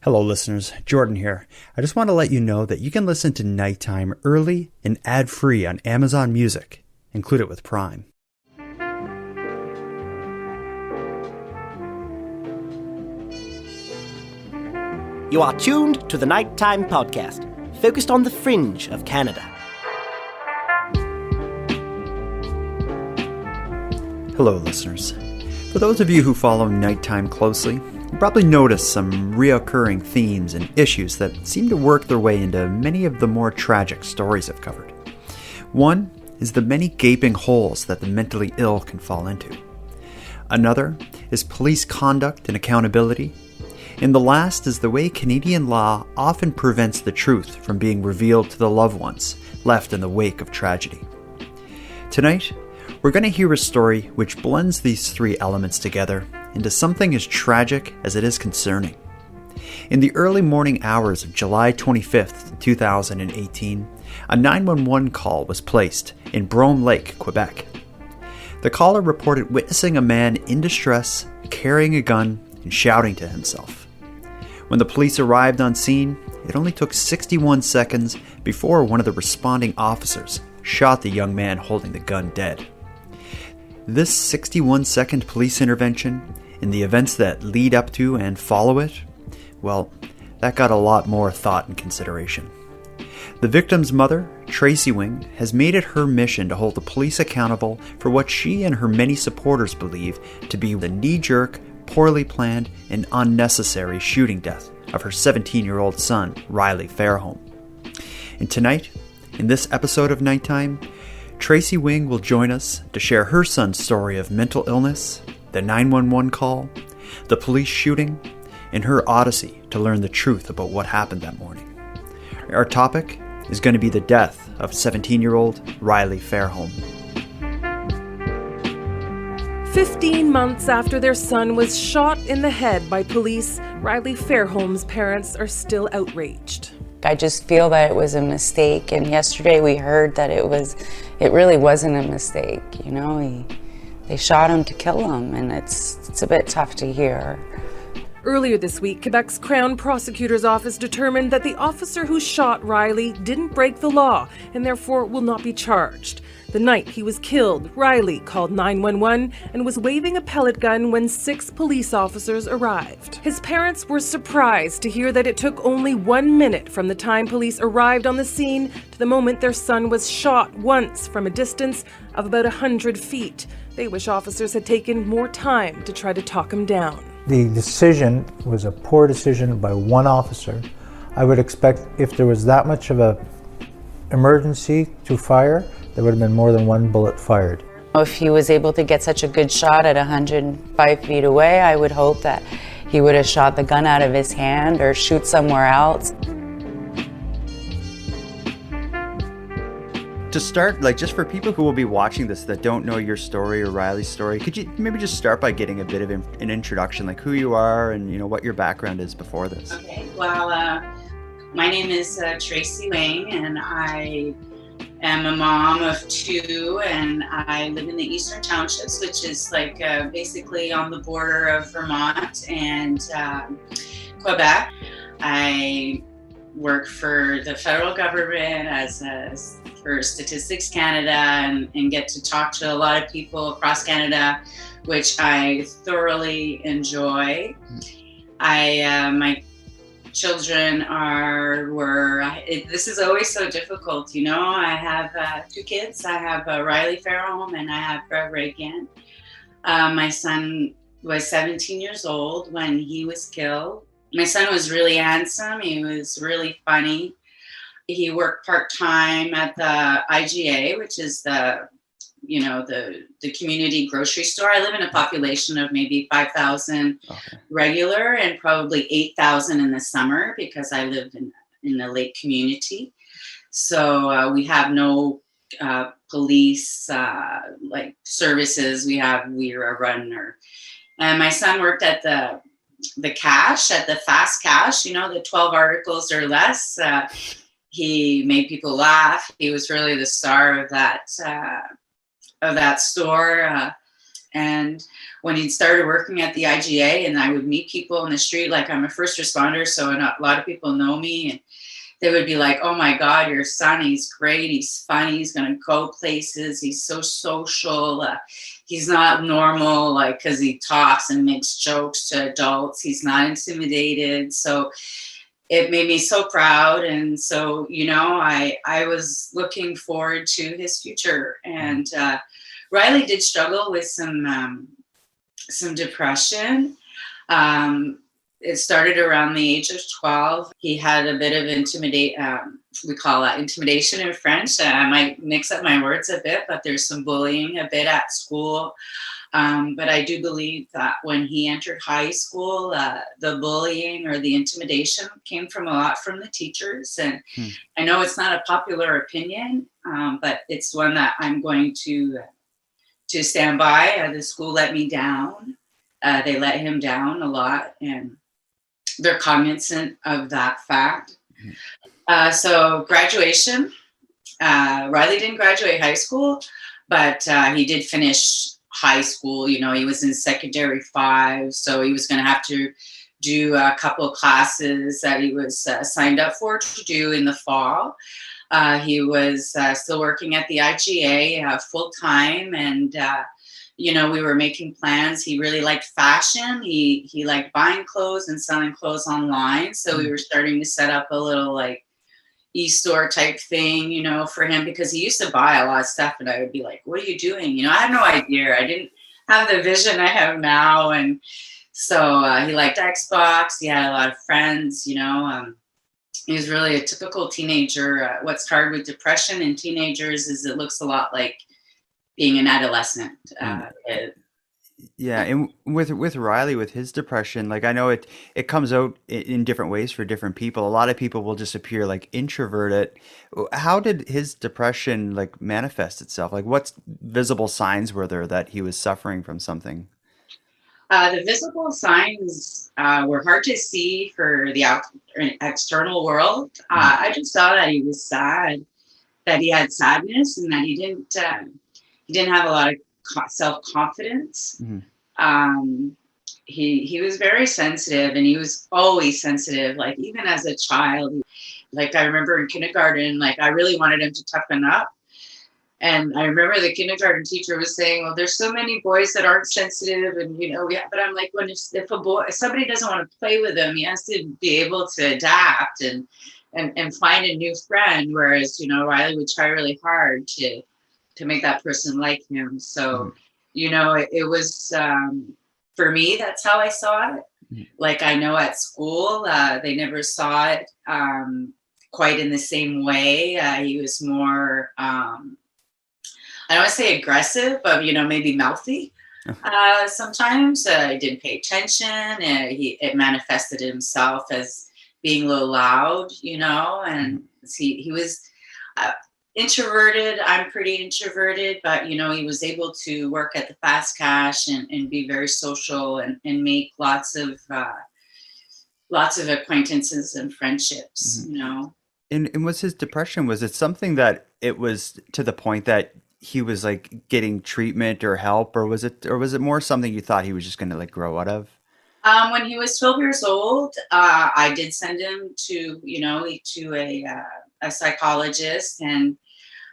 Hello listeners, Jordan here. I just want to let you know that you can listen to Nighttime early and ad-free on Amazon Music. Include it with Prime. You are tuned to the Nighttime Podcast, focused on the fringe of Canada. Hello listeners. For those of you who follow Nighttime closely, you probably noticed some reoccurring themes and issues that seem to work their way into many of the more tragic stories I've covered. One is the many gaping holes that the mentally ill can fall into. Another is police conduct and accountability. And the last is the way Canadian law often prevents the truth from being revealed to the loved ones left in the wake of tragedy. Tonight, we're going to hear a story which blends these three elements together into something as tragic as it is concerning. In the early morning hours of July 25th, 2018, a 911 call was placed in Brome Lake, Quebec. The caller reported witnessing a man in distress, carrying a gun, and shouting to himself. When the police arrived on scene, it only took 61 seconds before one of the responding officers shot the young man holding the gun dead. This 61-second police intervention, and the events that lead up to and follow it, well, that got a lot more thought and consideration. The victim's mother, Tracy Wing, has made it her mission to hold the police accountable for what she and her many supporters believe to be the knee-jerk, poorly planned, and unnecessary shooting death of her 17-year-old son, Riley Fairholm. And tonight, in this episode of Nighttime, Tracy Wing will join us to share her son's story of mental illness, the 911 call, the police shooting, and her odyssey to learn the truth about what happened that morning. Our topic is going to be the death of 17-year-old Riley Fairholm. 15 months after their son was shot in the head by police, Riley Fairholm's parents are still outraged. I just feel that it was a mistake, and yesterday we heard that it really wasn't a mistake, you know. They shot him to kill him, and it's a bit tough to hear. Earlier this week, Quebec's Crown Prosecutor's Office determined that the officer who shot Riley didn't break the law and therefore will not be charged. The night he was killed, Riley called 911 and was waving a pellet gun when 6 police officers arrived. His parents were surprised to hear that it took only 1 minute from the time police arrived on the scene to the moment their son was shot once from a distance of about 100 feet. They wish officers had taken more time to try to talk him down. The decision was a poor decision by one officer. I would expect if there was that much of a emergency to fire, there would have been more than one bullet fired. If he was able to get such a good shot at 105 feet away, I would hope that he would have shot the gun out of his hand or shoot somewhere else. To start, just for people who will be watching this that don't know your story or Riley's story, could you maybe just start by getting a bit of an introduction, like who you are and what your background is before this? Okay, well, my name is Tracy Wing, and I am a mom of 2, and I live in the Eastern Townships, which is basically on the border of Vermont and Quebec. I work for the federal government for Statistics Canada and get to talk to a lot of people across Canada, which I thoroughly enjoy. My children this is always so difficult, I have 2 kids. I have Riley Fairholm and I have Reagan. My son was 17 years old when he was killed. My son was really handsome. He was really funny. He worked part-time at the IGA, which is the community grocery store. I live in a population of maybe 5,000 regular and probably 8,000 in the summer because I live in a lake community. So we have no police services. We're a runner. And my son worked at the cash, at the fast cash, the 12 articles or less. He made people laugh. He was really the star of that store. And when he started working at the IGA, and I would meet people in the street, like I'm a first responder, so a lot of people know me, and they would be like, oh my God, your son, he's great, he's funny, he's going to go places, he's so social, he's not normal, like, because he talks and makes jokes to adults, he's not intimidated. So it made me so proud. And so, I was looking forward to his future. And Riley did struggle with some depression. It started around the age of 12. He had a bit of we call that intimidation in French. I might mix up my words a bit, but there's some bullying a bit at school. But I do believe that when he entered high school, the bullying or the intimidation came from a lot from the teachers. And I know it's not a popular opinion, but it's one that I'm going to stand by. The school let me down. They let him down a lot, and they're cognizant of that fact. So graduation, Riley didn't graduate high school, but he did finish high school. He was in secondary 5, so he was going to have to do a couple of classes that he was signed up for to do in the fall. He was still working at the IGA full time, and we were making plans. He really liked fashion. He liked buying clothes and selling clothes online. So we were starting to set up a little like e-store type thing, for him, because he used to buy a lot of stuff, and I would be like, what are you doing? I had no idea. I didn't have the vision I have now. And so he liked Xbox. He had a lot of friends, he was really a typical teenager. What's hard with depression in teenagers is it looks a lot like being an adolescent. Yeah, and with Riley, with his depression, like I know it comes out in different ways for different people. A lot of people will just appear like introverted. How did his depression like manifest itself? Like what visible signs were there that he was suffering from something? The visible signs were hard to see for the external world. I just saw that he was sad, that he had sadness, and that he didn't have a lot of self-confidence. He was very sensitive, and he was always sensitive, like even as a child. Like I remember in kindergarten, like I really wanted him to toughen up. And I remember the kindergarten teacher was saying, well, there's so many boys that aren't sensitive, and but I'm like, if somebody doesn't want to play with him, he has to be able to adapt and find a new friend. Whereas, Riley would try really hard to make that person like him. So, it was, for me, that's how I saw it. Like I know at school, they never saw it quite in the same way. He was more, I don't want to say aggressive, but, maybe mouthy. Sometimes he didn't pay attention. It manifested himself as being a little loud, and he was introverted. I'm pretty introverted, but, he was able to work at the Fast Cash and be very social and make lots of acquaintances and friendships, And was his depression, was it something that it was to the point that he was like getting treatment or help, or was it more something you thought he was just going to like grow out of? When he was 12 years old, I did send him to a psychologist,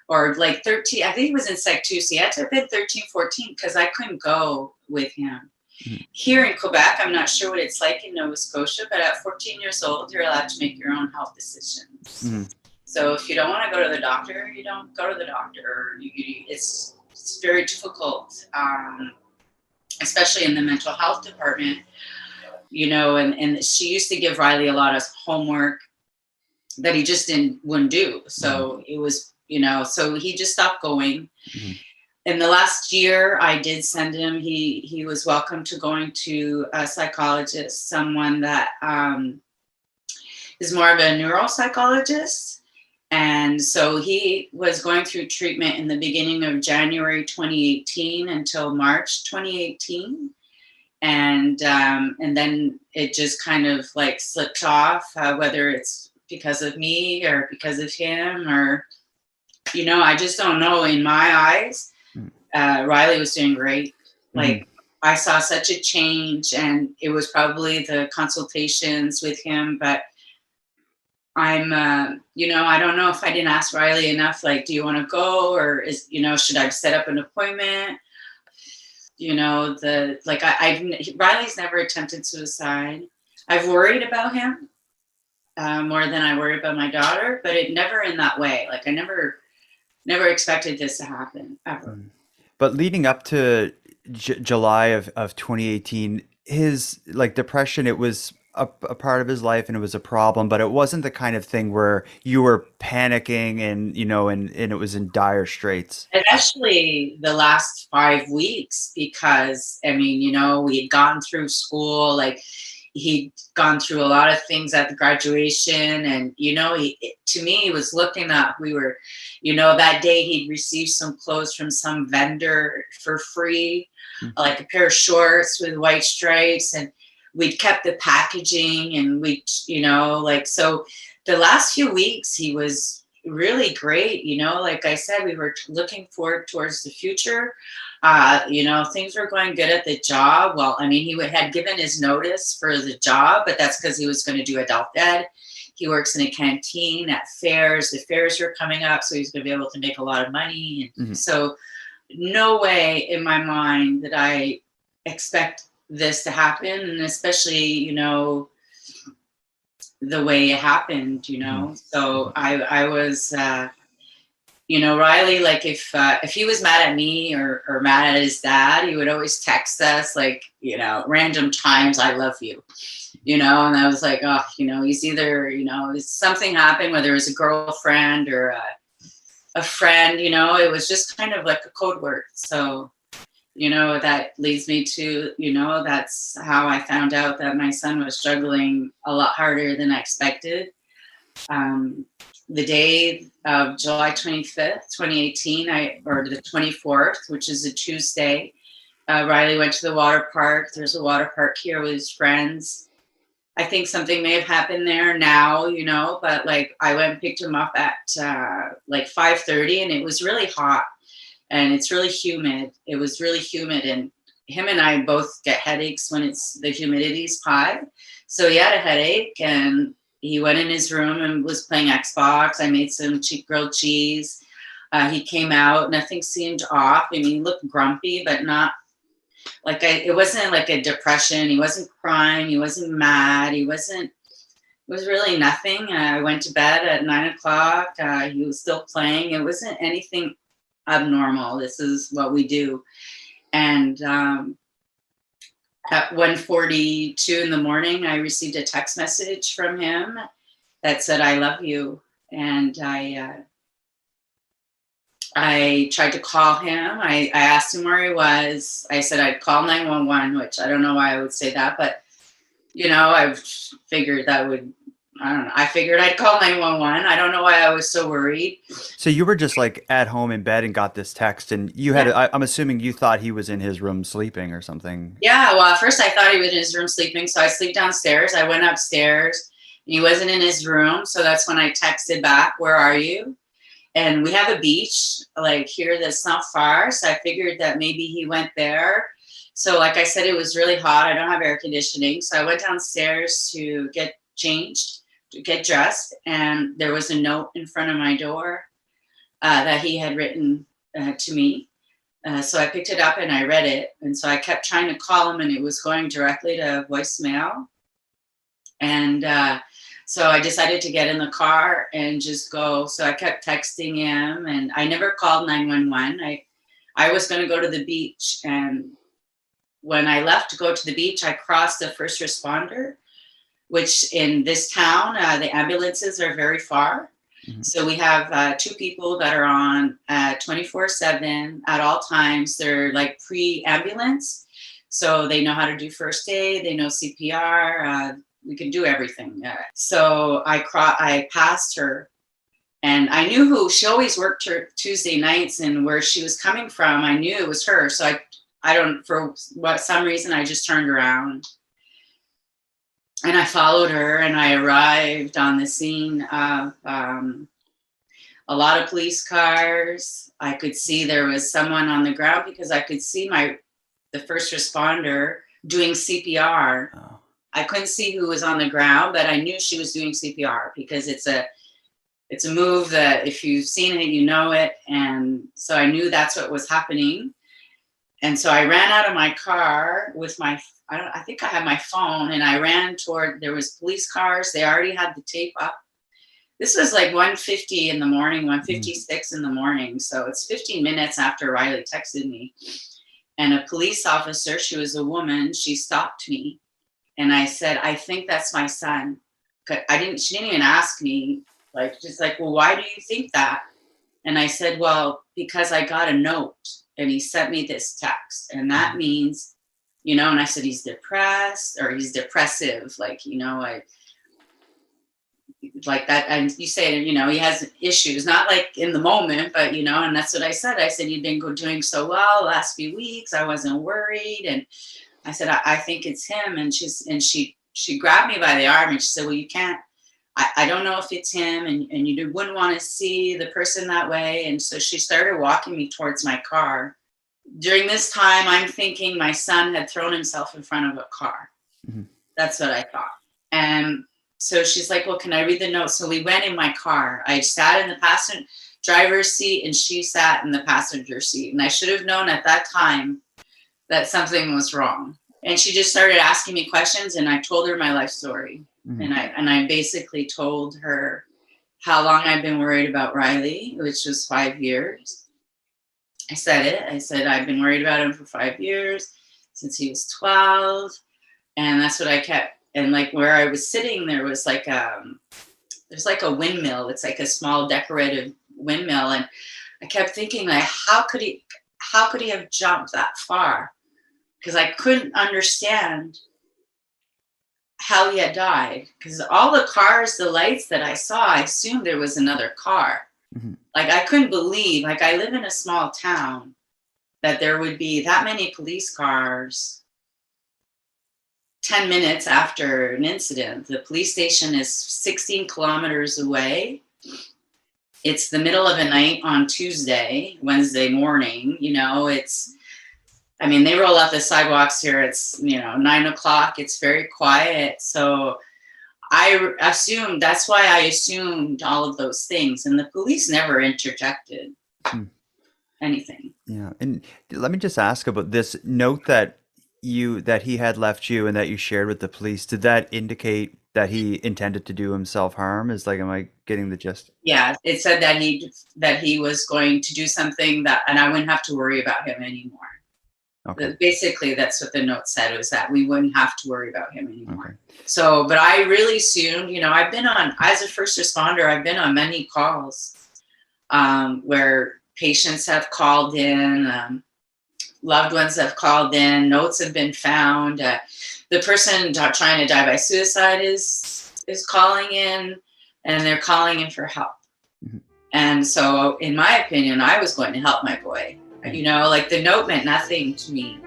or like 13, I think he was in Sec 2, so he had to have been 13, 14, because I couldn't go with him. Here in Quebec, I'm not sure what it's like in Nova Scotia, but at 14 years old, you're allowed to make your own health decisions. So if you don't want to go to the doctor, you don't go to the doctor. It's very difficult, especially in the mental health department, and she used to give Riley a lot of homework that he just wouldn't do. So it was, so he just stopped going. In the last year, I did send him, he was welcome to going to a psychologist, someone that is more of a neuropsychologist. And so he was going through treatment in the beginning of January 2018 until March 2018. And then it just kind of like slipped off, whether it's because of me or because of him, or, I just don't know. In my eyes, Riley was doing great. Like, I saw such a change, and it was probably the consultations with him, but I'm, I don't know if I didn't ask Riley enough, like, do you want to go, or should I set up an appointment? Riley's never attempted suicide. I've worried about him more than I worry about my daughter, but it never in that way. Like, I never expected this to happen ever. But leading up to July of 2018, his depression, it was a part of his life and it was a problem, but it wasn't the kind of thing where you were panicking and it was in dire straits. Especially the last 5 weeks, because we had gone through school, like he'd gone through a lot of things at the graduation, and to me, he was looking up. We were, that day he'd received some clothes from some vendor for free, like a pair of shorts with white stripes, and we'd kept the packaging, and so the last few weeks he was really great. Like I said, we were looking forward towards the future. Things were going good at the job. Well, he had given his notice for the job, but that's because he was going to do adult ed. He works in a canteen at fairs. The fairs were coming up, so he's going to be able to make a lot of money. So no way in my mind that I expect this to happen, and especially, the way it happened, So I was, Riley, like if he was mad at me or mad at his dad, he would always text us random times, "I love you," and I was like, oh, he's either, something happened, whether it was a girlfriend or a friend, it was just kind of like a code word. So, that leads me to, that's how I found out that my son was struggling a lot harder than I expected. The day of July 25th, 2018, or the 24th, which is a Tuesday, Riley went to the water park. There's a water park here with his friends. I think something may have happened there now, but I went and picked him up at 5:30, and it was really hot and it's really humid. It was really humid, and him and I both get headaches when the humidity's high. So he had a headache, and he went in his room and was playing Xbox. I made some grilled cheese. He came out, nothing seemed off. He looked grumpy, but not it wasn't like a depression. He wasn't crying. He wasn't mad. It was really nothing. I went to bed at 9:00. He was still playing. It wasn't anything abnormal. This is what we do. And at 1:42 in the morning, I received a text message from him that said, "I love you." And I tried to call him. I asked him where he was. I said I'd call 911, which I don't know why I would say that, but I figured that would, I don't know. I figured I'd call 911. I don't know why I was so worried. So you were just at home in bed and got this text, and you had, I'm assuming you thought he was in his room sleeping or something. Yeah, well, at first I thought he was in his room sleeping, so I sleep downstairs. I went upstairs, and he wasn't in his room, so that's when I texted back, "Where are you?" And we have a beach here that's not far, so I figured that maybe he went there. So like I said, it was really hot. I don't have air conditioning, so I went downstairs to get changed, to get dressed, and there was a note in front of my door that he had written to me. So I picked it up and I read it, and so I kept trying to call him, and it was going directly to voicemail. And so I decided to get in the car and just go. So I kept texting him, and I never called 911. I was going to go to the beach, and when I left to go to the beach, I crossed the first responder, which in this town, the ambulances are very far. Mm-hmm. So we have 2 people that are on 24/7 at all times. They're pre-ambulance. So they know how to do first aid. They know CPR. We can do everything. So I passed her, and I knew who she always worked her Tuesday nights, and where she was coming from, I knew it was her. So I don't, for some reason, I just turned around and I followed her, and I arrived on the scene of a lot of police cars. I could see there was someone on the ground because I could see the first responder doing CPR. Oh. I couldn't see who was on the ground, but I knew she was doing CPR because it's a move that if you've seen it, you know it. And so I knew that's what was happening. And so I ran out of my car with I think I had my phone, and I ran toward, there was police cars. They already had the tape up. This was like 1:50 in the morning, 1:56 in the morning. So it's 15 minutes after Riley texted me. And a police officer, she was a woman, she stopped me. And I said, I think that's my son. She didn't even ask me, just like, well, why do you think that? And I said, well, because I got a note and he sent me this text. And that means, and I said, he's depressed or he's depressive. Like that. And you say, he has issues, not like in the moment, but, and that's what I said. I said, you've been doing so well the last few weeks. I wasn't worried. And I said, I think it's him. And she grabbed me by the arm and she said, well, you can't, I don't know if it's him, and you wouldn't want to see the person that way. And so she started walking me towards my car. During this time, I'm thinking my son had thrown himself in front of a car. Mm-hmm. That's what I thought. And so she's like, well, can I read the note? So we went in my car. I sat in the passenger driver's seat and she sat in the passenger seat. And I should have known at that time that something was wrong. And she just started asking me questions, and I told her my life story. Mm-hmm. And I basically told her how long I've been worried about Riley, which was 5 years. I said it. I said, I've been worried about him for 5 years, since he was 12. And that's what I kept. And like where I was sitting, there was there's like a windmill. It's like a small decorative windmill. And I kept thinking, like, how could he have jumped that far? Because I couldn't understand how he had died, because all the cars, the lights that I saw, I assumed there was another car. Mm-hmm. Like I couldn't believe, like I live in a small town, that there would be that many police cars 10 minutes after an incident. The police station is 16 kilometers away. It's the middle of the night on Wednesday morning, they roll out the sidewalks here. It's, 9 o'clock. It's very quiet. So that's why I assumed all of those things. And the police never interjected anything. Yeah. And let me just ask about this note that he had left you and that you shared with the police. Did that indicate that he intended to do himself harm? Am I getting the gist? Yeah. It said that he was going to do something and I wouldn't have to worry about him anymore. Okay. Basically, that's what the note said, was that we wouldn't have to worry about him anymore. Okay. So, but I really assumed, I've been as a first responder, I've been on many calls where patients have called in, loved ones have called in, notes have been found. The person trying to die by suicide is calling in, and they're calling in for help. Mm-hmm. And so, in my opinion, I was going to help my boy. The note meant nothing to me.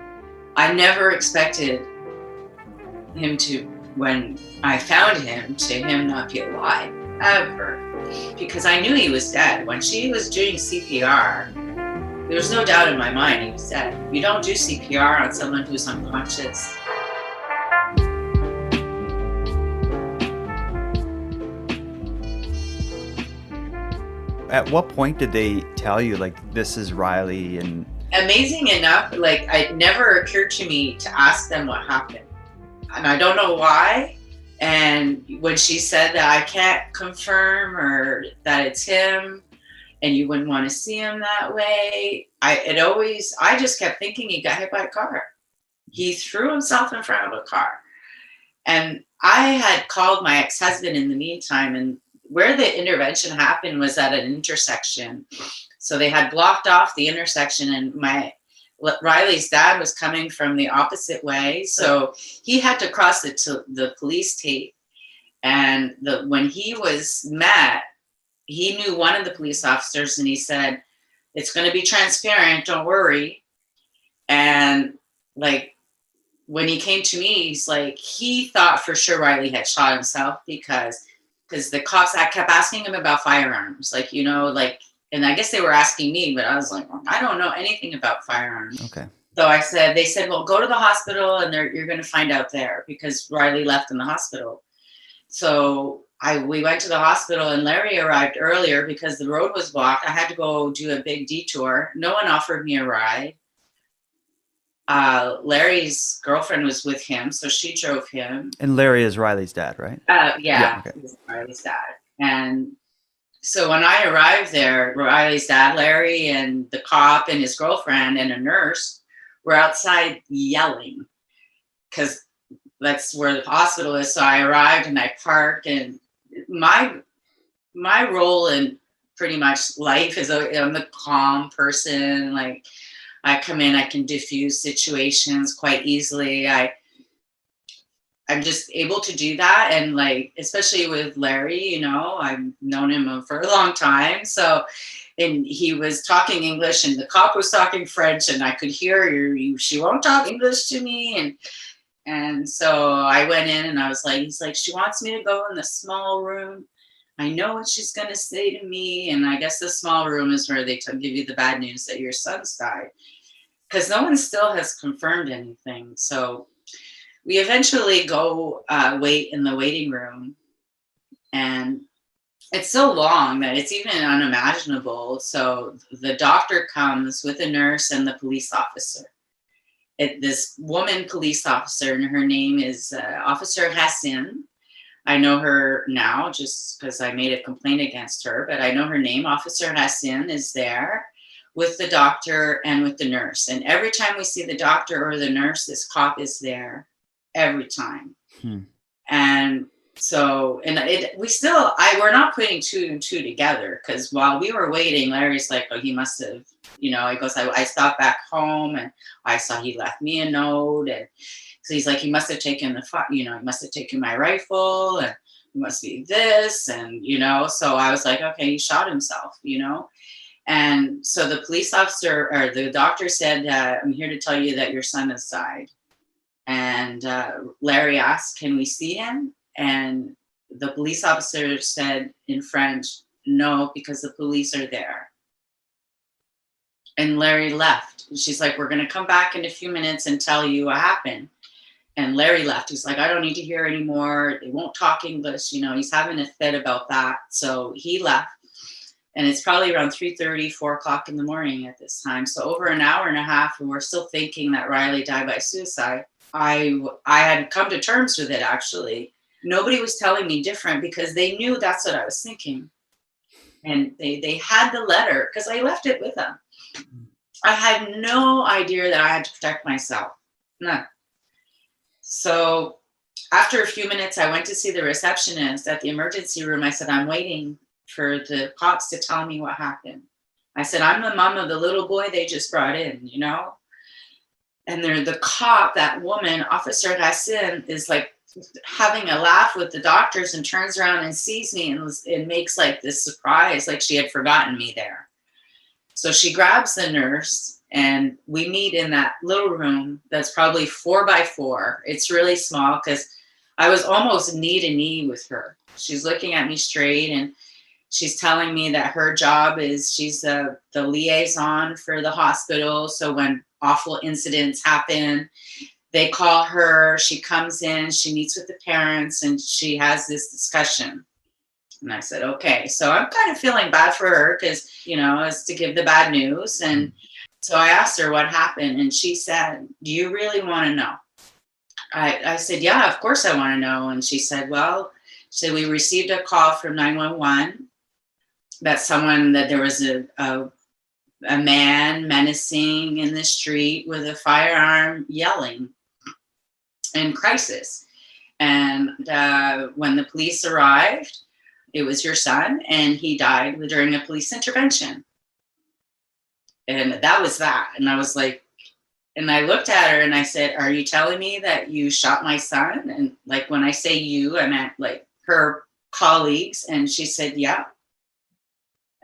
I never expected him to, when I found him, not be alive, ever. Because I knew he was dead. When she was doing CPR, there was no doubt in my mind he was dead. You don't do CPR on someone who's unconscious. At what point did they tell you, this is Riley? And amazing enough, it never occurred to me to ask them what happened. And I don't know why. And when she said that I can't confirm or that it's him and you wouldn't want to see him that way, I just kept thinking he got hit by a car. He threw himself in front of a car. And I had called my ex-husband in the meantime, and where the intervention happened was at an intersection. So they had blocked off the intersection, and Riley's dad was coming from the opposite way. So he had to cross the police tape. And when he was met, he knew one of the police officers, and he said, it's going to be transparent, don't worry. And when he came to me, he's like, he thought for sure Riley had shot himself because the cops, I kept asking him about firearms, and I guess they were asking me, but I was like, I don't know anything about firearms. Okay. So they said, well, go to the hospital and you're going to find out there, because Riley left in the hospital. So we went to the hospital, and Larry arrived earlier because the road was blocked. I had to go do a big detour. No one offered me a ride. Larry's girlfriend was with him, so she drove him. And Larry is Riley's dad, right? Yeah, okay. He was Riley's dad. And so when I arrived there, Riley's dad, Larry, and the cop and his girlfriend and a nurse were outside yelling, because that's where the hospital is. So I arrived and I parked, and my role in pretty much life is I'm the calm person. Like, I come in, I can diffuse situations quite easily. I'm just able to do that. And like, especially with Larry, you know, I've known him for a long time. So, and he was talking English and the cop was talking French, and I could hear she won't talk English to me. And so I went in and I was like, he's like, she wants me to go in the small room. I know what she's going to say to me. And I guess the small room is where they give you the bad news that your son's died, because no one still has confirmed anything. So we eventually go wait in the waiting room, and it's so long that it's even unimaginable. So the doctor comes with a nurse and the police officer. This woman police officer, and her name is Officer Hassin. I know her now just because I made a complaint against her, but I know her name. Officer Hassin is there with the doctor and with the nurse. And every time we see the doctor or the nurse, this cop is there every time. And so, we're not putting two and two together, because while we were waiting, Larry's like, oh, he must have, you know, he goes, I stopped back home and I saw he left me a note. And so he's like, he must have taken he must have taken my rifle, and it must be this. And, you know, so I was like, okay, he shot himself, you know. And so the police officer, or the doctor said, I'm here to tell you that your son has died. And Larry asked, can we see him? And the police officer said in French, no, because the police are there. And Larry left. She's like, we're going to come back in a few minutes and tell you what happened. And Larry left. He's like, I don't need to hear anymore. They won't talk English. You know, he's having a fit about that. So he left. And it's probably around 3:30, 4 o'clock in the morning at this time. So over an hour and a half, and we're still thinking that Riley died by suicide. I had come to terms with it, actually. Nobody was telling me different, because they knew that's what I was thinking. And they had the letter, because I left it with them. I had no idea that I had to protect myself. None. So after a few minutes, I went to see the receptionist at the emergency room. I said, I'm waiting for the cops to tell me what happened. I said, I'm the mom of the little boy they just brought in, you know? And the cop, that woman, Officer Hassin, is like having a laugh with the doctors, and turns around and sees me and makes like this surprise, like she had forgotten me there. So she grabs the nurse, and we meet in that little room that's probably 4 by 4. It's really small, because I was almost knee to knee with her. She's looking at me straight, and she's telling me that her job is she's the liaison for the hospital. So when awful incidents happen, they call her, she comes in, she meets with the parents, and she has this discussion. And I said, okay. So I'm kind of feeling bad for her, because, you know, it's to give the bad news. And so I asked her what happened, and she said, do you really want to know? I said, yeah, of course I want to know. And she said, we received a call from 911 that there was a man menacing in the street with a firearm, yelling in crisis. And when the police arrived, it was your son, and he died during a police intervention. And that was that. And I was like, and I looked at her and I said, are you telling me that you shot my son? And like, when I say you, I meant like her colleagues. And she said, yeah.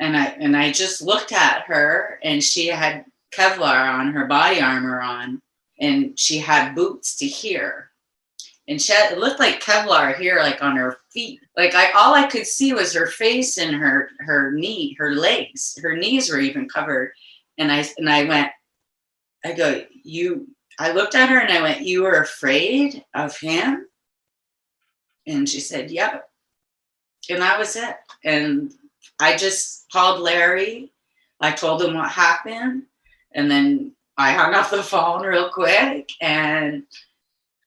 And I just looked at her, and she had Kevlar on, her body armor on, and she had boots to here. And it looked like Kevlar here, like on her feet. Like all I could see was her face and her legs. Her knees were even covered. And I went, I looked at her and I went, "You were afraid of him?" And she said, "Yep." And that was it. And I just called Larry. I told him what happened. And then I hung up the phone real quick. And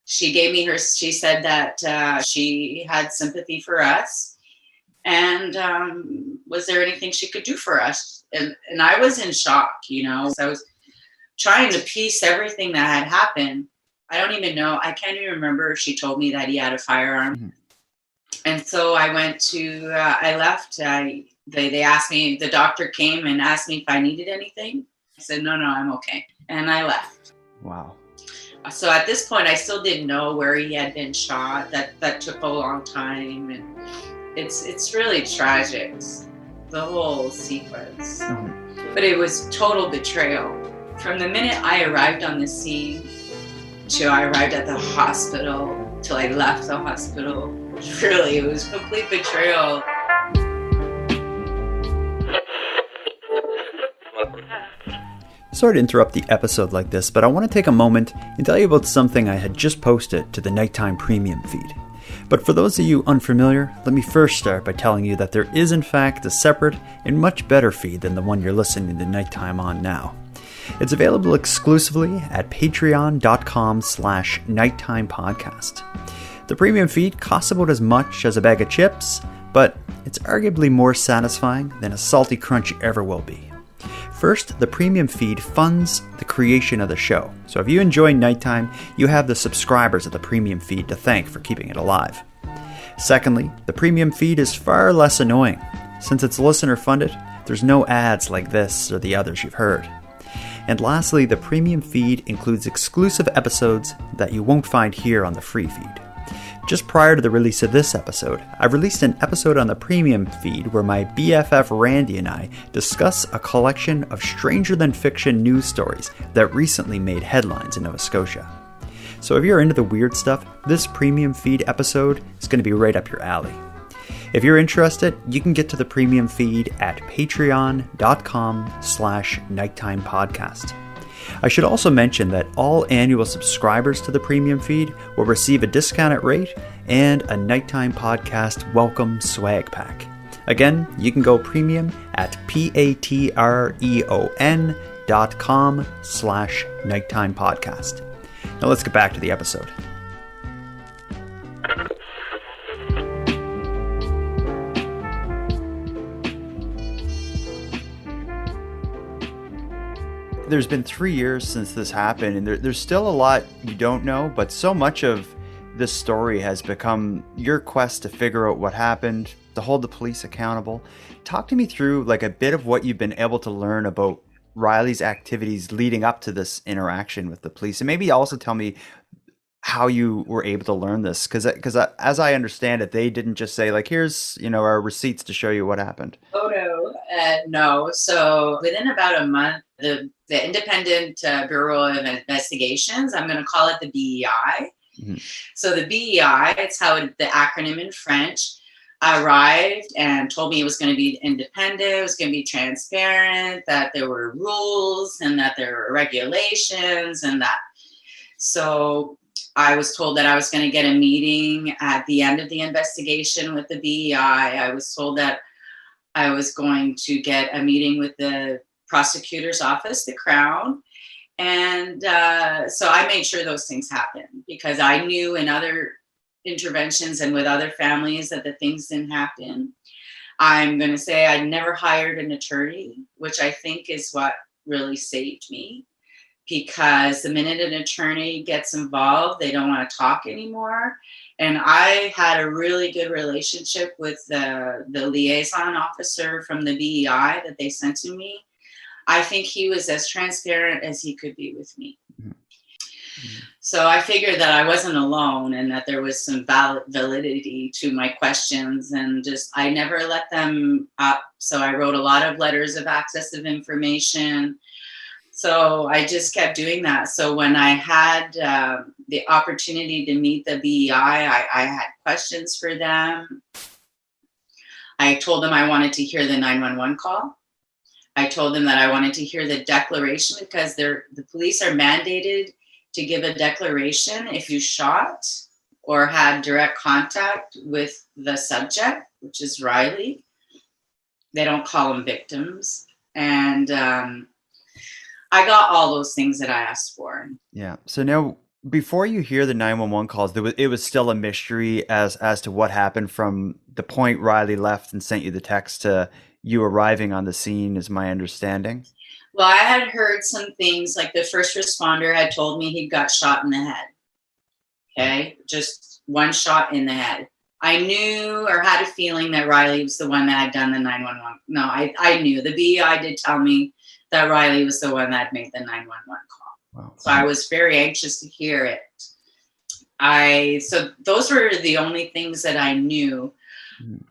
she said that she had sympathy for us. And was there anything she could do for us? And I was in shock, So I was trying to piece everything that had happened. I don't even know. I can't even remember if she told me that he had a firearm. Mm-hmm. And so I left. They asked me, the doctor came and asked me if I needed anything. I said, no, I'm okay. And I left. Wow. So at this point, I still didn't know where he had been shot. That took a long time. And it's really tragic, the whole sequence. Mm-hmm. But it was total betrayal. From the minute I arrived on the scene till I arrived at the hospital, till I left the hospital, really, it was complete betrayal. Sorry to interrupt the episode like this, but I want to take a moment and tell you about something I had just posted to the Nighttime Premium feed. But for those of you unfamiliar, let me first start by telling you that there is in fact a separate and much better feed than the one you're listening to Nighttime on now. It's available exclusively at patreon.com/nighttimepodcast. The premium feed costs about as much as a bag of chips, but it's arguably more satisfying than a salty crunch ever will be. First, the premium feed funds the creation of the show, so if you enjoy Nighttime, you have the subscribers of the premium feed to thank for keeping it alive. Secondly, the premium feed is far less annoying. Since it's listener funded, there's no ads like this or the others you've heard. And lastly, the premium feed includes exclusive episodes that you won't find here on the free feed. Just prior to the release of this episode, I released an episode on the premium feed where my BFF Randy and I discuss a collection of stranger-than-fiction news stories that recently made headlines in Nova Scotia. So if you're into the weird stuff, this premium feed episode is going to be right up your alley. If you're interested, you can get to the premium feed at patreon.com/nighttimepodcast. I should also mention that all annual subscribers to the premium feed will receive a discounted rate and a Nighttime Podcast welcome swag pack. Again, you can go premium at patreon.com/nighttimepodcast. Now let's get back to the episode. There's been 3 years since this happened, and there's still a lot you don't know, but so much of this story has become your quest to figure out what happened, to hold the police accountable. Talk to me through like a bit of what you've been able to learn about Riley's activities leading up to this interaction with the police, and maybe also tell me how you were able to learn this, because as I understand it, they didn't just say like, here's our receipts to show you what happened. Oh no. So within about a month, the Independent Bureau of Investigations, I'm going to call it the BEI. Mm-hmm. So the BEI, it's the acronym in French, arrived and told me it was going to be independent, it was going to be transparent, that there were rules and that there were regulations and that. So I was told that I was going to get a meeting at the end of the investigation with the BEI. I was told that I was going to get a meeting with the prosecutor's office, the Crown. And so I made sure those things happened because I knew in other interventions and with other families that the things didn't happen. I'm going to say I never hired an attorney, which I think is what really saved me. Because the minute an attorney gets involved, they don't want to talk anymore. And I had a really good relationship with the liaison officer from the BEI that they sent to me. I think he was as transparent as he could be with me. Mm-hmm. So I figured that I wasn't alone and that there was some validity to my questions, and just I never let them up. So I wrote a lot of letters of access of information. So I just kept doing that. So when I had the opportunity to meet the BEI, I had questions for them. I told them I wanted to hear the 911 call. I told them that I wanted to hear the declaration because the police are mandated to give a declaration if you shot or had direct contact with the subject, which is Riley. They don't call them victims. And I got all those things that I asked for. Yeah. So now, before you hear the 911 calls, it was still a mystery as to what happened from the point Riley left and sent you the text to you arriving on the scene, is my understanding. Well, I had heard some things, like the first responder had told me he got shot in the head. Okay, just one shot in the head. I knew or had a feeling that Riley was the one that had done the 911. No, I knew. The BEI did tell me that Riley was the one that made the 911 call. Wow. So I was very anxious to hear it. So those were the only things that I knew.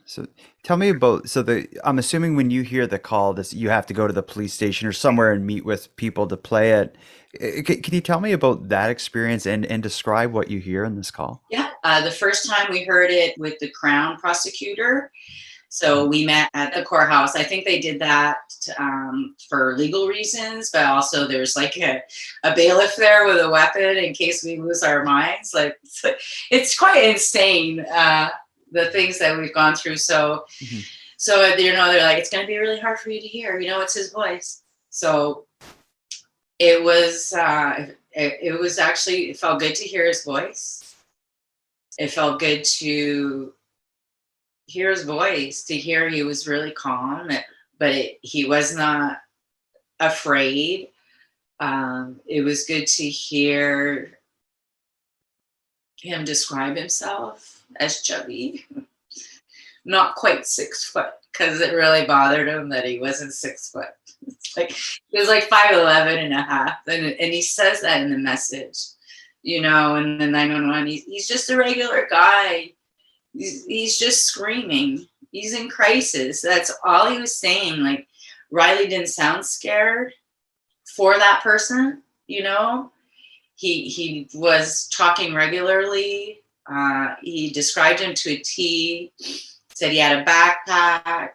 So tell me about, I'm assuming when you hear the call, you have to go to the police station or somewhere and meet with people to play it. Can you tell me about that experience and describe what you hear in this call? Yeah, the first time we heard it with the Crown prosecutor. So we met at the courthouse. I think they did that for legal reasons, but also there's like a bailiff there with a weapon in case we lose our minds. Like, it's quite insane, the things that we've gone through. So, so they're like, it's going to be really hard for you to hear. It's his voice. So it was actually, it felt good to hear his voice. It felt good to hear his voice, to hear he was really calm, but he was not afraid. It was good to hear him describe himself as chubby, not quite 6 foot, because it really bothered him that he wasn't 6 foot. He was like 5'11" and a half, and he says that in the message, in the 911. He's just a regular guy. He's just screaming. He's in crisis. That's all he was saying. Like, Riley didn't sound scared for that person, He was talking regularly. He described him to a T, said he had a backpack.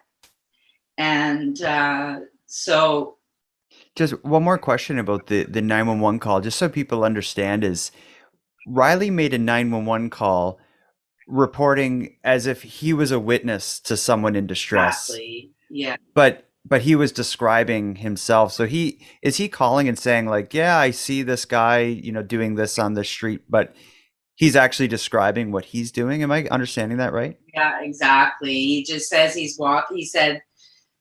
And so... Just one more question about the 911 call, just so people understand, is Riley made a 911 call reporting as if he was a witness to someone in distress. Exactly. Yeah. But he was describing himself. So is he calling and saying like, yeah, I see this guy, doing this on the street, but he's actually describing what he's doing. Am I understanding that right? Yeah, exactly. He just says he said,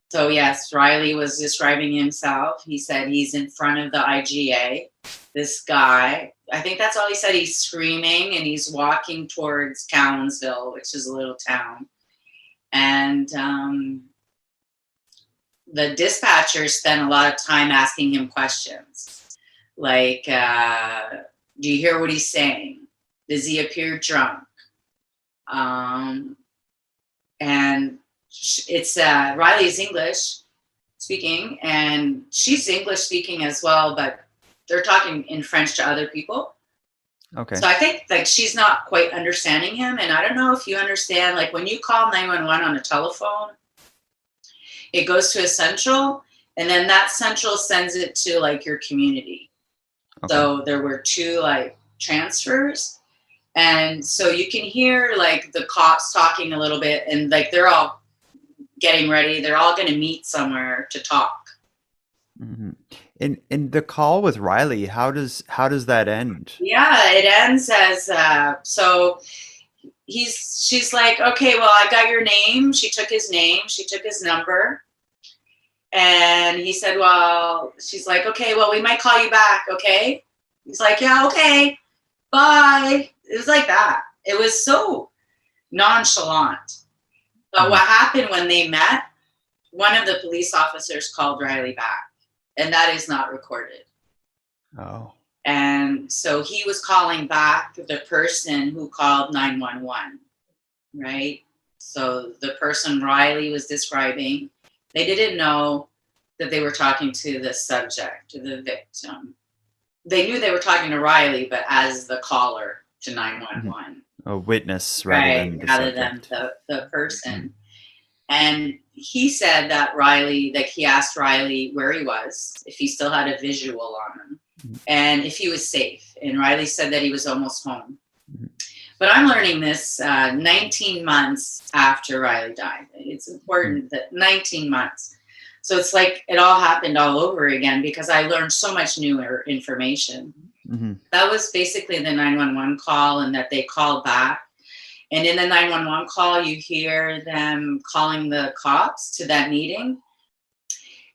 so yes, Riley was describing himself. He said he's in front of the IGA. This guy, I think that's all he said. He's screaming and he's walking towards Cowansville, which is a little town. And the dispatcher spent a lot of time asking him questions. Like, do you hear what he's saying? Does he appear drunk? And it's Riley's English speaking, and she's English speaking as well, but they're talking in French to other people. Okay. So I think like she's not quite understanding him. And I don't know if you understand, like when you call 911 on a telephone, it goes to a central, and then that central sends it to like your community. Okay. So there were 2 like transfers. And so you can hear like the cops talking a little bit, and like they're all getting ready. They're all going to meet somewhere to talk. Mm-hmm. In the call with Riley, how does that end? Yeah, it ends as so she's like, okay, well, I got your name. She took his name. She took his number. And he said, well, she's like, okay, well, we might call you back. Okay. He's like, yeah, okay, bye. It was like that. It was so nonchalant. But what happened when they met, one of the police officers called Riley back, and that is not recorded. Oh. And so he was calling back the person who called 911, right? So the person Riley was describing, they didn't know that they were talking to the subject, to the victim. They knew they were talking to Riley, but as the caller to 911. A witness rather than the person. And he said that he asked Riley where he was, if he still had a visual on him, and if he was safe. And Riley said that he was almost home. But I'm learning this 19 months after Riley died. It's important that 19 months. So it's like it all happened all over again because I learned so much newer information. Mm-hmm. That was basically the 911 call, and that they called back. And in the 911 call, you hear them calling the cops to that meeting.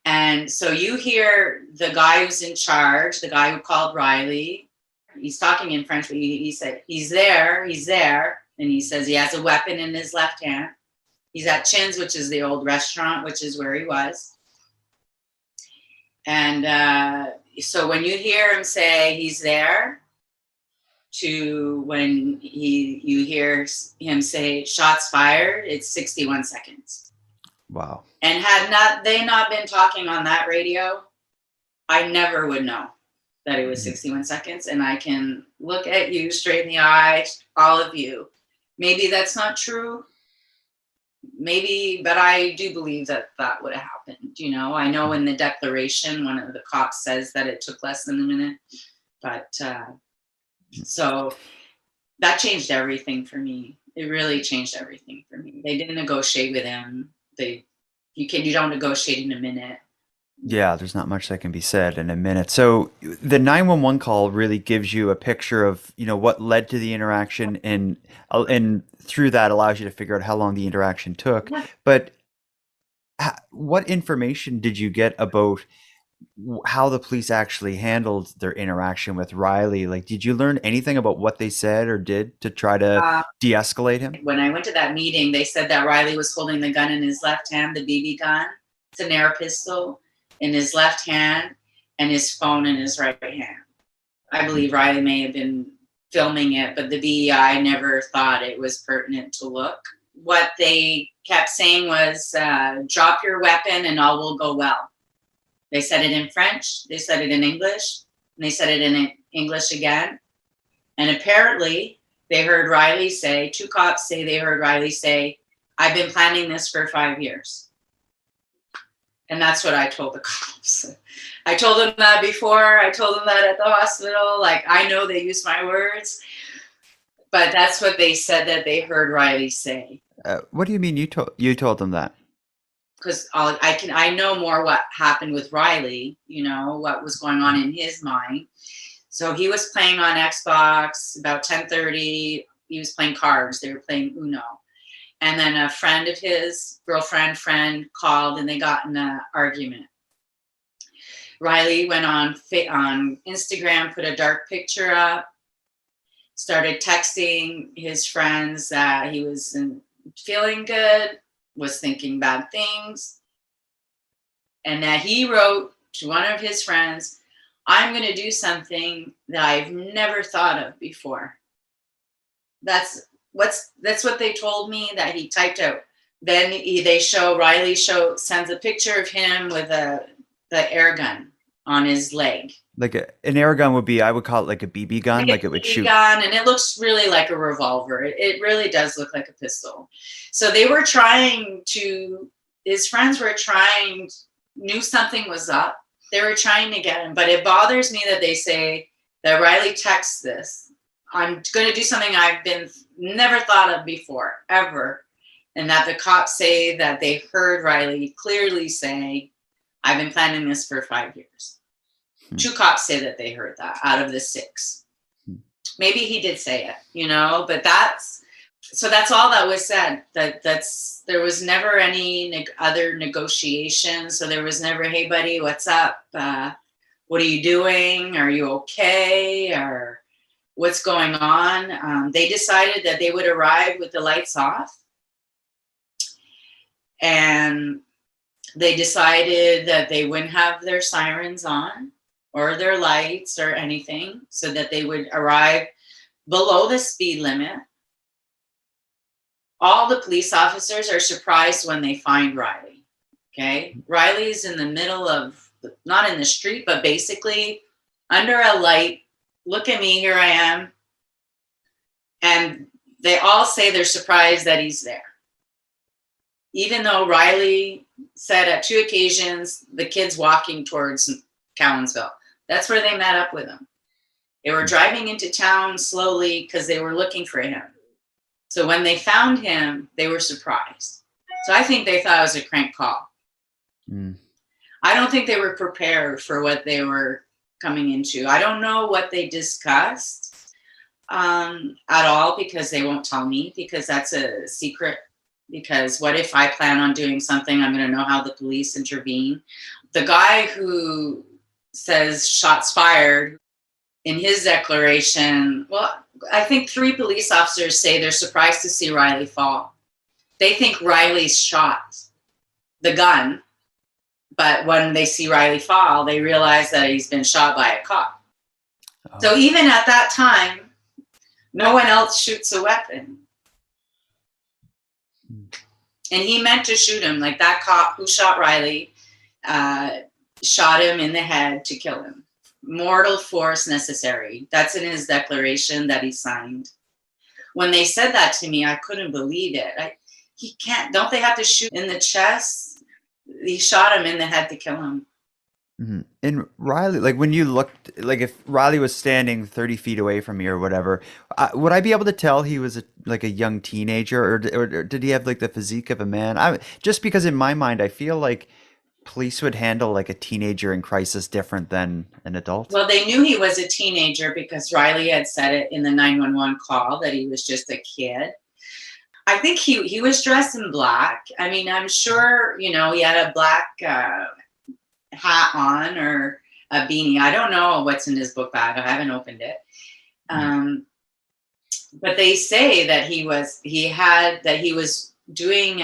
And so you hear the guy who's in charge, the guy who called Riley. He's talking in French, but he said, he's there. And he says he has a weapon in his left hand. He's at Chin's, which is the old restaurant, which is where he was. And so when you hear him say he's there, to when you hear him say shots fired, it's 61 seconds. Wow. And had they not been talking on that radio, I never would know that it was 61 seconds. And I can look at you straight in the eye, all of you. Maybe that's not true. Maybe, but I do believe that would have happened. You know, I know in the declaration, one of the cops says that it took less than a minute, but so that changed everything for me. It really changed everything for me. They didn't negotiate with him. You don't negotiate in a minute. Yeah, there's not much that can be said in a minute. So the 911 call really gives you a picture of, what led to the interaction, and through that allows you to figure out how long the interaction took. Yeah. But what information did you get about how the police actually handled their interaction with Riley? Like, did you learn anything about what they said or did to try to de-escalate him? When I went to that meeting, they said that Riley was holding the gun in his left hand, the BB gun. It's an air pistol in his left hand and his phone in his right hand. I believe Riley may have been filming it, but the BEI never thought it was pertinent to look. What they kept saying was, drop your weapon and all will go well. They said it in French, they said it in English, and they said it in English again. And apparently they heard Riley say, 2 cops say they heard Riley say, I've been planning this for 5 years. And that's what I told the cops. I told them that before. I told them that at the hospital. Like, I know they used my words, but that's what they said that they heard Riley say. What do you mean you told them that? Because I know more what happened with Riley, what was going on in his mind. So he was playing on Xbox about 10:30. He was playing cards. They were playing Uno. And then a friend of his, friend called, and they got in an argument. Riley went on Instagram, put a dark picture up, started texting his friends that he wasn't feeling good, was thinking bad things, and that he wrote to one of his friends, I'm going to do something that I've never thought of before. That's what they told me that he typed out. Then Riley sends a picture of him with the air gun on his leg. Like an air gun would be, I would call it like a BB gun, like it would shoot. Gun, and it looks really like a revolver. It really does look like a pistol. So they were his friends knew something was up. They were trying to get him, but it bothers me that they say that Riley texts this. I'm going to do something I've never thought of before, ever. And that the cops say that they heard Riley clearly say, I've been planning this for 5 years. 2 cops say that they heard that out of the 6. Maybe he did say it, but that's all that was said. There was never any other negotiation. So there was never, hey buddy, what's up? What are you doing? Are you okay? Or what's going on? They decided that they would arrive with the lights off. And they decided that they wouldn't have their sirens on or their lights or anything, so that they would arrive below the speed limit. All the police officers are surprised when they find Riley. Okay. Riley's in the middle of, not in the street, but basically under a light. Look at me, here I am. And they all say they're surprised that he's there. even though Riley said at 2 occasions, the kids walking towards Cowansville. That's where they met up with him. They were driving into town slowly because they were looking for him. So when they found him, they were surprised. So I think they thought it was a crank call. I don't think they were prepared for what they were coming into. I don't know what they discussed at all, because they won't tell me, because that's a secret. Because what if I plan on doing something, I'm going to know how the police intervene. The guy who says shots fired, in his declaration, well, I think 3 police officers say they're surprised to see Riley fall. They think Riley shot the gun, but when they see Riley fall, they realize that he's been shot by a cop. Oh. So even at that time, no one else shoots a weapon. And he meant to shoot him. Like, that cop who shot Riley shot him in the head to kill him. Mortal force necessary. That's in his declaration that he signed. When they said that to me, I couldn't believe it. He can't. Don't they have to shoot in the chest? He shot him in the head to kill him. Mm-hmm. And Riley, like, when you looked, like, if Riley was standing 30 feet away from me or whatever, would I be able to tell he was like a young teenager, or did he have like the physique of a man? Just because in my mind, I feel like police would handle like a teenager in crisis different than an adult. Well, they knew he was a teenager because Riley had said it in the 911 call that he was just a kid. I think he was dressed in black. I mean, I'm sure, he had a black hat on or a beanie. I don't know what's in his book bag. I haven't opened it. But they say that he was doing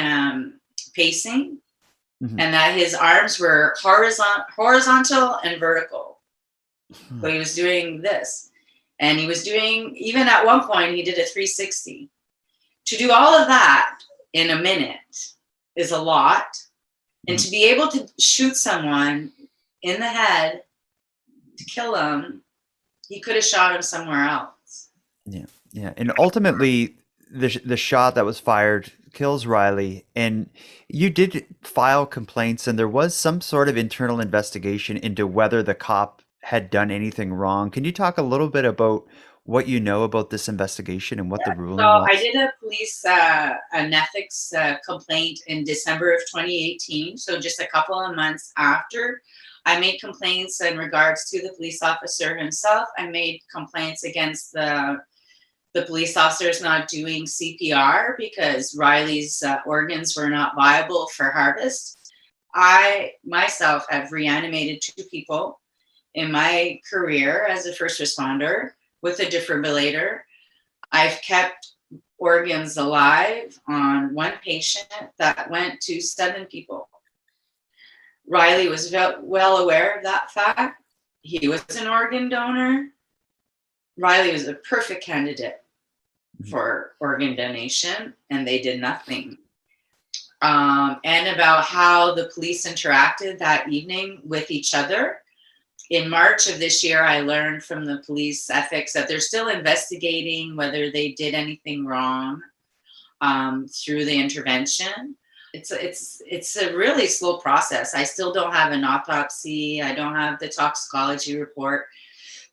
pacing. Mm-hmm. And that his arms were horizontal and vertical. Mm-hmm. So he was doing this. And he was doing, even at one point, he did a 360. To do all of that in a minute is a lot. And to be able to shoot someone in the head to kill him, he could have shot him somewhere else. Yeah, yeah. And ultimately, the shot that was fired kills Riley, and you did file complaints, and there was some sort of internal investigation into whether the cop had done anything wrong. Can you talk a little bit about what you know about this investigation and what the ruling was? I did a police an ethics complaint in December of 2018, so just a couple of months after I made complaints in regards to the police officer himself. I made complaints against the police officers not doing CPR because Riley's organs were not viable for harvest. I myself have reanimated 2 people in my career as a first responder with a defibrillator. I've kept organs alive on 1 patient that went to 7 people. Riley was well aware of that fact. He was an organ donor. Riley was a perfect candidate for organ donation, and they did nothing. And about how the police interacted that evening with each other. In March of this year, I learned from the police ethics that they're still investigating whether they did anything wrong through the intervention. It's a really slow process. I still don't have an autopsy. I don't have the toxicology report.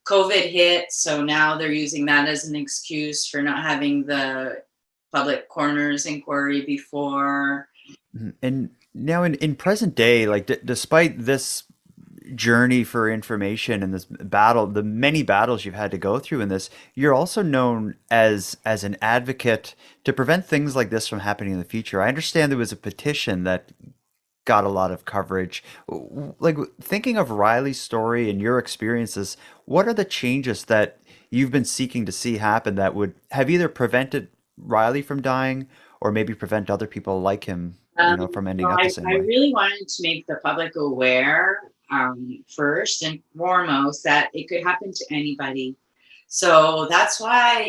COVID hit, so now they're using that as an excuse for not having the public coroner's inquiry before. And now in present day, like despite this journey for information and this battle, the many battles you've had to go through in this, you're also known as an advocate to prevent things like this from happening in the future. I understand there was a petition that got a lot of coverage. Like, thinking of Riley's story and your experiences, what are the changes that you've been seeking to see happen that would have either prevented Riley from dying or maybe prevent other people like him, from ending up the same way? I really wanted to make the public aware, first and foremost, that it could happen to anybody. So that's why,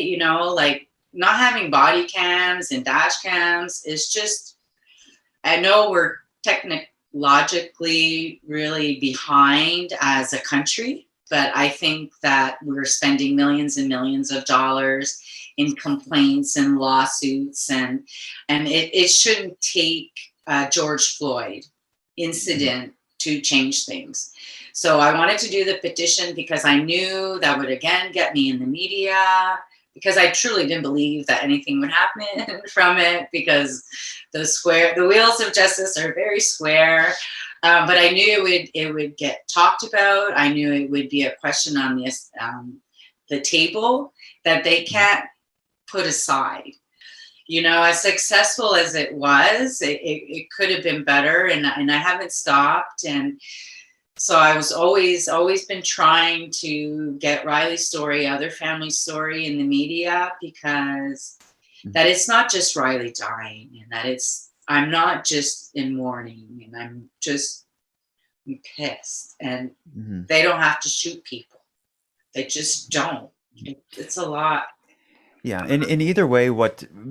like, not having body cams and dash cams is just, I know we're technologically really behind as a country, but I think that we're spending millions and millions of dollars in complaints and lawsuits, and it shouldn't take George Floyd incident to change things. So I wanted to do the petition because I knew that would again get me in the media, because I truly didn't believe that anything would happen from it, because the wheels of justice are very square. But I knew it would get talked about. I knew it would be a question on the table that they can't put aside. You know, as successful as it was, it could have been better, and I haven't stopped. And so I was always been trying to get Riley's story, other families' story in the media, because that it's not just Riley dying, and that I'm not just in mourning, and I'm pissed, and they don't have to shoot people. They just don't. It's a lot. Yeah, and in either way,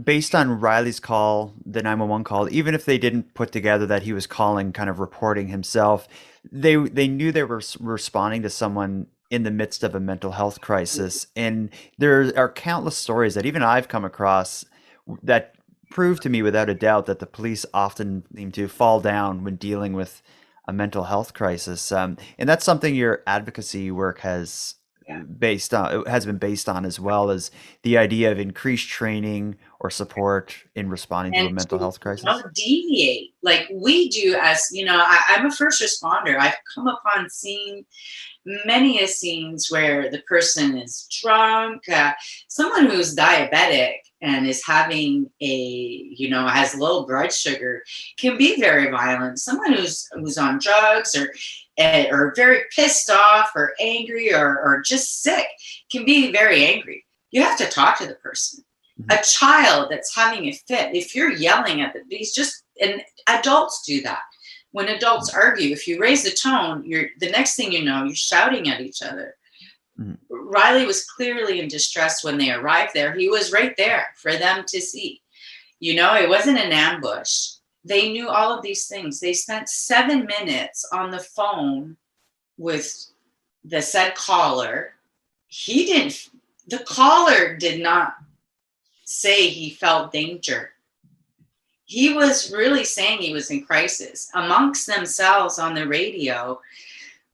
based on Riley's call, the 911 call, even if they didn't put together that he was calling, kind of reporting himself, they knew they were responding to someone in the midst of a mental health crisis. And there are countless stories that even I've come across that prove to me without a doubt that the police often seem to fall down when dealing with a mental health crisis. And that's something your advocacy work has been based on, as well as the idea of increased training or support in responding to a mental health crisis. Don't deviate like we do. As you know, I'm a first responder. I've come upon many scenes where the person is drunk, someone who's diabetic and is having has low blood sugar can be very violent. Someone who's on drugs or very pissed off or angry or just sick can be very angry. You have to talk to the person. A child that's having a fit, if you're yelling at them, and adults do that. When adults argue, if you raise the tone, the next thing you know, you're shouting at each other. Riley was clearly in distress when they arrived there. He was right there for them to see. You know, it wasn't an ambush. They knew all of these things. They spent 7 minutes on the phone with the said caller. The caller did not say he felt danger. He was really saying he was in crisis. Amongst themselves on the radio,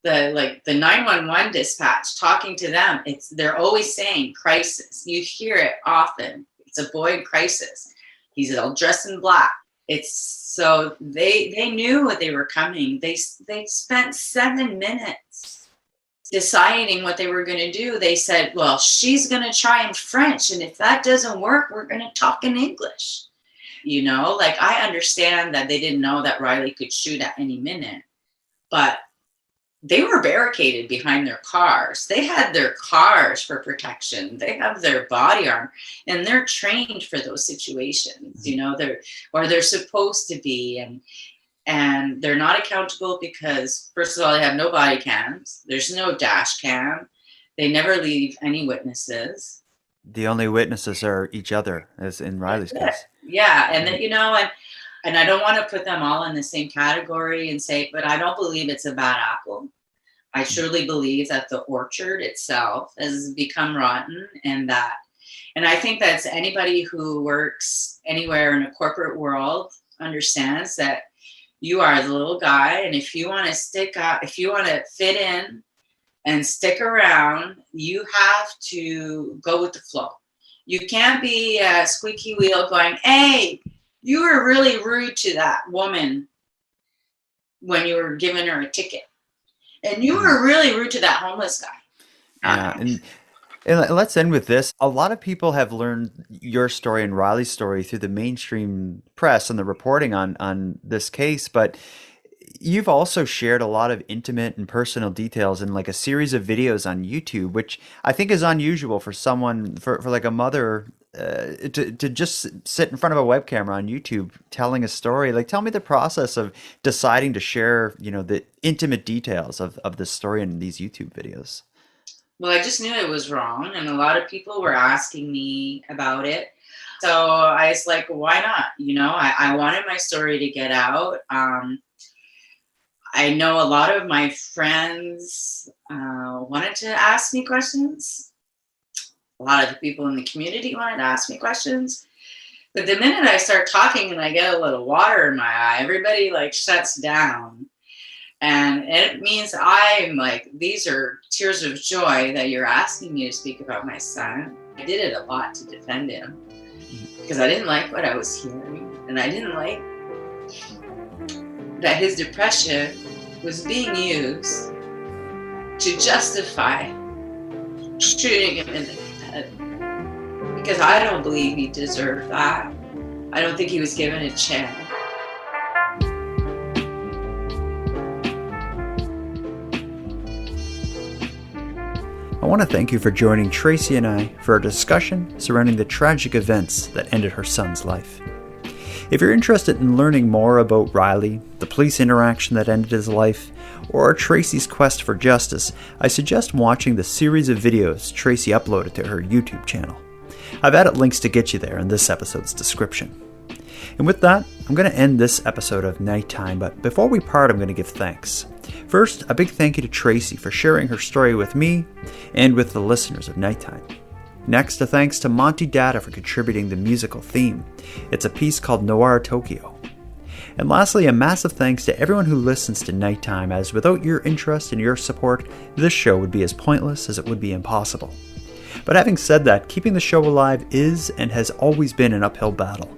the 911 dispatch talking to them, they're always saying crisis. You hear it often. It's a boy in crisis. He's all dressed in black. So they knew what they were coming. They spent 7 minutes deciding what they were going to do. They said, well, she's going to try in French, and if that doesn't work, we're going to talk in English. You know, like, I understand that they didn't know that Riley could shoot at any minute, but they were barricaded behind their cars. They had their cars for protection. They have their body armor, and they're trained for those situations. You know, they're supposed to be, and they're not accountable because, first of all, they have no body cams. There's no dash cam. They never leave any witnesses. The only witnesses are each other, as in Riley's case. Yeah, and then, you know, and I don't want to put them all in the same category and say, but I don't believe it's a bad apple. I truly believe that the orchard itself has become rotten, and I think that anybody who works anywhere in a corporate world understands that you are the little guy, and if you want to stick up, if you want to fit in and stick around, you have to go with the flow. You can't be a squeaky wheel going, hey, you were really rude to that woman when you were giving her a ticket. And you were really rude to that homeless guy. And let's end with this. A lot of people have learned your story and Riley's story through the mainstream press and the reporting on this case, but you've also shared a lot of intimate and personal details in like a series of videos on YouTube, which I think is unusual for someone, for like a mother to just sit in front of a web camera on YouTube telling a story. Like, tell me the process of deciding to share, you know, the intimate details of this story in these YouTube videos. Well, I just knew it was wrong, and a lot of people were asking me about it. So I was like, why not? You know, I wanted my story to get out. I know a lot of my friends wanted to ask me questions. A lot of the people in the community wanted to ask me questions. But the minute I start talking and I get a little water in my eye, everybody like shuts down. And it means I'm like, these are tears of joy that you're asking me to speak about my son. I did it a lot to defend him because I didn't like what I was hearing. And I didn't like that his depression was being used to justify shooting him in the head. Because I don't believe he deserved that. I don't think he was given a chance. I want to thank you for joining Tracy and I for a discussion surrounding the tragic events that ended her son's life. If you're interested in learning more about Riley, the police interaction that ended his life, or Tracy's quest for justice, I suggest watching the series of videos Tracy uploaded to her YouTube channel. I've added links to get you there in this episode's description. And with that, I'm going to end this episode of Nighttime, but before we part, I'm going to give thanks. First, a big thank you to Tracy for sharing her story with me and with the listeners of Nighttime. Next, a thanks to Monty Data for contributing the musical theme. It's a piece called Noir Tokyo. And lastly, a massive thanks to everyone who listens to Nighttime, as without your interest and your support, this show would be as pointless as it would be impossible. But having said that, keeping the show alive is and has always been an uphill battle.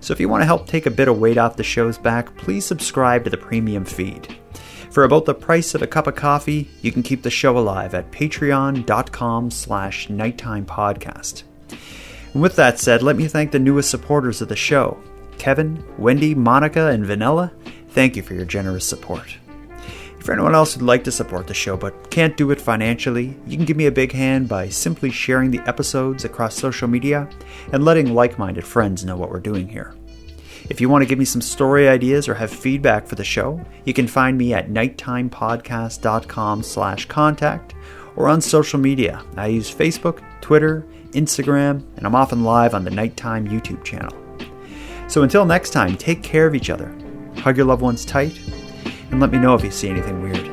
So if you want to help take a bit of weight off the show's back, please subscribe to the premium feed. For about the price of a cup of coffee, you can keep the show alive at patreon.com/nighttimepodcast. And with that said, let me thank the newest supporters of the show. Kevin, Wendy, Monica, and Vanilla, thank you for your generous support. For anyone else who'd like to support the show but can't do it financially, you can give me a big hand by simply sharing the episodes across social media and letting like-minded friends know what we're doing here. If you want to give me some story ideas or have feedback for the show, you can find me at nighttimepodcast.com/contact or on social media. I use Facebook, Twitter, Instagram, and I'm often live on the Nighttime YouTube channel. So until next time, take care of each other, hug your loved ones tight, and let me know if you see anything weird.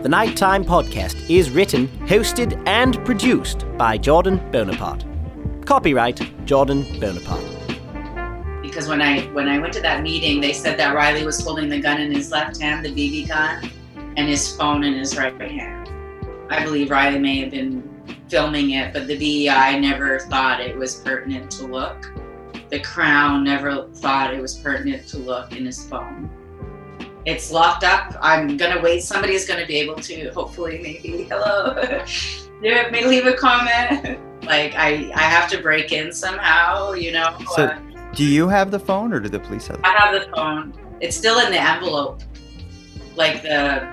The Nighttime Podcast is written, hosted, and produced by Jordan Bonaparte. Copyright Jordan Bonaparte. Because when I went to that meeting, they said that Riley was holding the gun in his left hand, the BB gun, and his phone in his right hand. I believe Riley may have been filming it, but the BEI never thought it was pertinent to look. The Crown never thought it was pertinent to look in his phone. It's locked up. I'm going to wait. Somebody's going to be able to, hopefully, maybe, hello, maybe leave a comment. Like, I have to break in somehow, you know. So, do you have the phone or do the police have it? I have the phone. It's still in the envelope, like the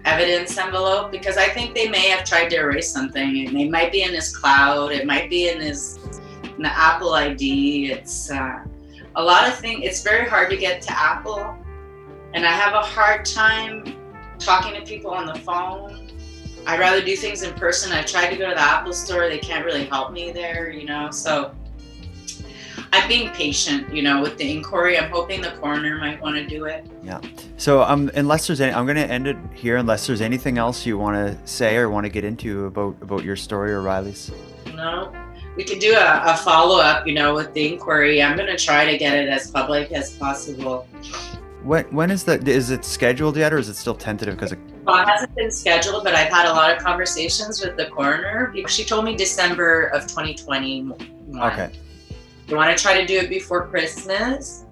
evidence envelope, because I think they may have tried to erase something. It might be in his cloud. It might be in the Apple ID. It's a lot of things. It's very hard to get to Apple, and I have a hard time talking to people on the phone. I'd rather do things in person. I tried to go to the Apple store. They can't really help me there, you know. So I'm being patient, you know, with the inquiry. I'm hoping the coroner might want to do it. Yeah. So unless there's any, I'm going to end it here. Unless there's anything else you want to say or want to get into about your story or Riley's. No. We could do a follow-up, you know, with the inquiry. I'm going to try to get it as public as possible. When is that? Is it scheduled yet, or is it still tentative? Because Well, it hasn't been scheduled, but I've had a lot of conversations with the coroner. She told me December of 2021. Okay. You want to try to do it before Christmas?